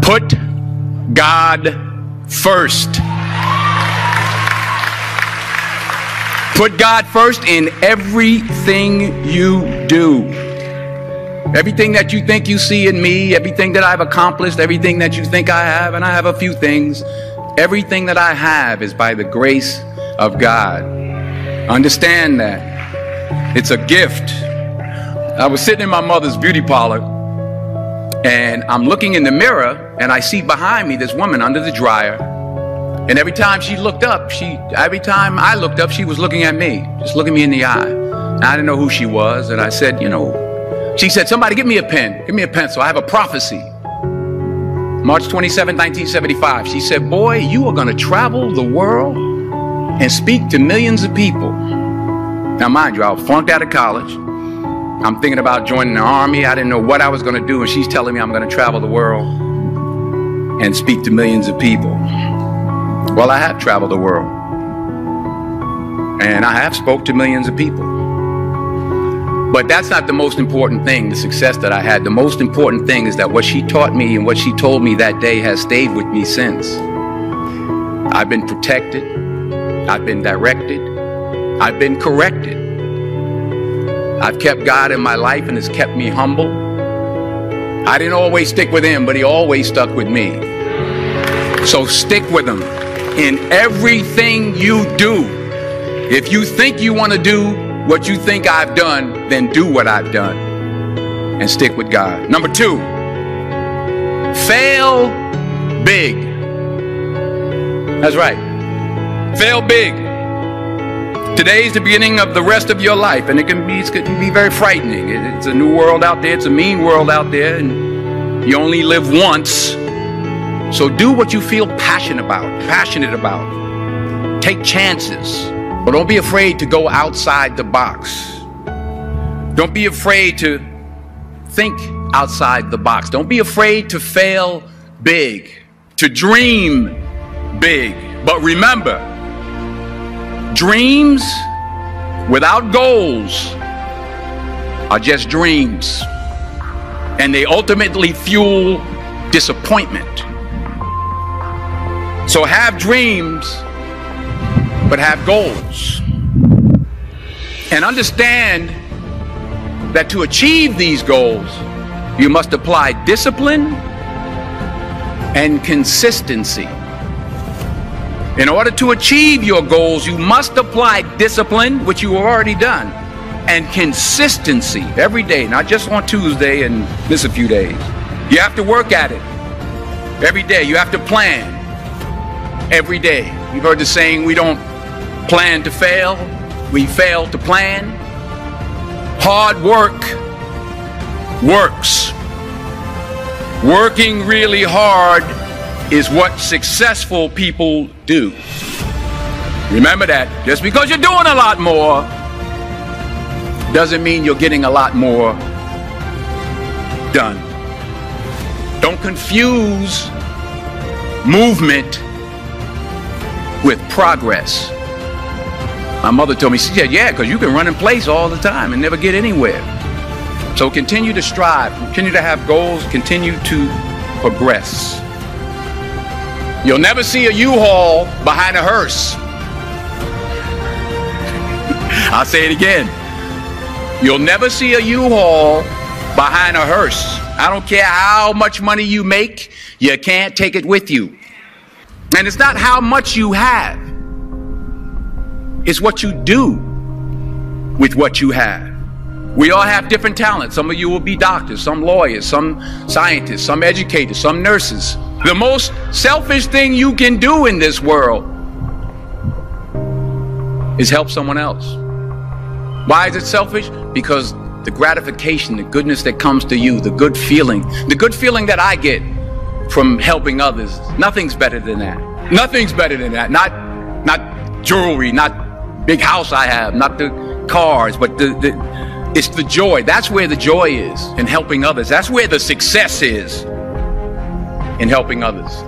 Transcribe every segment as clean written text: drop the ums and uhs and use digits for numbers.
Put God first. Put God first in everything you do. Everything that you think you see in me, everything that I've accomplished, everything that you think I have, and I have a few things, everything that I have is by the grace of God. Understand that. It's a gift. I was sitting in my mother's beauty parlor, and I'm looking in the mirror, and I see behind me this woman under the dryer. And every time she looked up, every time I looked up, she was looking at me, just looking me in the eye. And I didn't know who she was, and I said, you know, she said, somebody give me a pen, give me a pencil. I have a prophecy. March 27, 1975. She said, boy, you are going to travel the world and speak to millions of people. Now, mind you, I was flunked out of college. I'm thinking about joining the army. I didn't know what I was going to do. And she's telling me I'm going to travel the world and speak to millions of people. Well, I have traveled the world. And I have spoke to millions of people. But that's not the most important thing, the success that I had. The most important thing is that what she taught me and what she told me that day has stayed with me since. I've been protected. I've been directed. I've been corrected. I've kept God in my life and it's kept me humble. I didn't always stick with him, but he always stuck with me. So stick with him in everything you do. If you think you want to do what you think I've done, then do what I've done and stick with God. Number 2, fail big. That's right. Fail big. Today's the beginning of the rest of your life, and it can be very frightening. It's a new world out there. It's a mean world out there, and you only live once. So do what you feel passionate about. Take chances. But don't be afraid to go outside the box. Don't be afraid to think outside the box. Don't be afraid to fail big, to dream big. But remember, dreams without goals are just dreams. And they ultimately fuel disappointment. So have dreams, but have goals. And understand that to achieve these goals, you must apply discipline and consistency. In order to achieve your goals, you must apply discipline, which you have already done, and consistency every day, not just on Tuesday and miss a few days. You have to work at it every day. You have to plan every day. You've heard the saying, we don't plan to fail, we fail to plan. Hard work works. Working really hard is what successful people do. Remember that. Just because you're doing a lot more doesn't mean you're getting a lot more done. Don't confuse movement with progress. My mother told me, she said, yeah, because you can run in place all the time and never get anywhere. So continue to strive, continue to have goals, continue to progress. You'll never see a U-Haul behind a hearse. I'll say it again. You'll never see a U-Haul behind a hearse. I don't care how much money you make, you can't take it with you. And it's not how much you have. It's what you do with what you have. We all have different talents. Some of you will be doctors, some lawyers, some scientists, some educators, some nurses. The most selfish thing you can do in this world is help someone else. Why is it selfish? Because the gratification, the goodness that comes to you, the good feeling that I get from helping others, nothing's better than that. Nothing's better than that. Not jewelry, not big house I have, not the cars, but it's the joy. That's where the joy is, in helping others. That's where the success is, in helping others.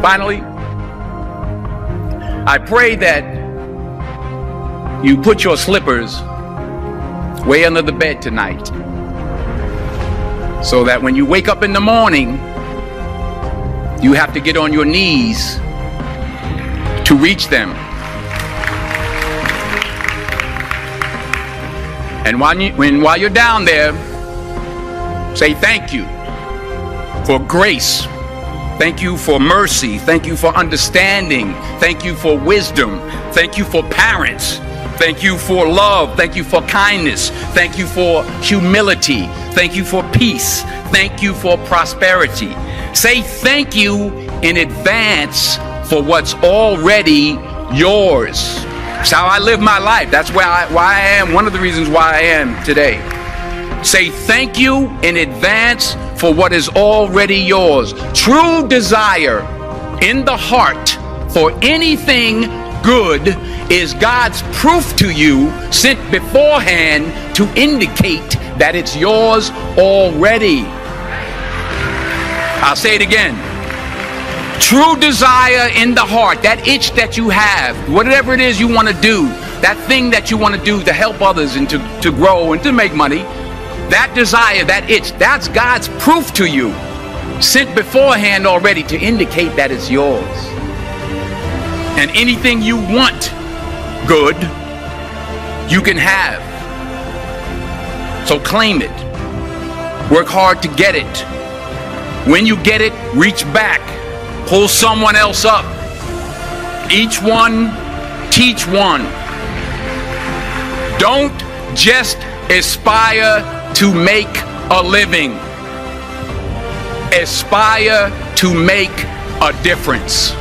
Finally, I pray that you put your slippers way under the bed tonight, so that when you wake up in the morning, You have to get on your knees to reach them. And while you're down there, say thank you for grace. Thank you for mercy. Thank you for understanding. Thank you for wisdom. Thank you for parents. Thank you for love. Thank you for kindness. Thank you for humility. Thank you for peace. Thank you for prosperity. Say thank you in advance for what's already yours. That's how I live my life. That's why I am, one of the reasons why I am today. Say thank you in advance for what is already yours. True desire in the heart for anything good is God's proof to you, sent beforehand to indicate that it's yours already. I'll say it again. True desire in the heart, that itch that you have, whatever it is you want to do, that thing that you want to do to help others and to grow and to make money, that desire, that itch, that's God's proof to you, sent beforehand already to indicate that it's yours. And anything you want good, you can have. So claim it. Work hard to get it. When you get it, reach back. Pull someone else up. Each one, teach one. Don't just aspire to make a living. Aspire to make a difference.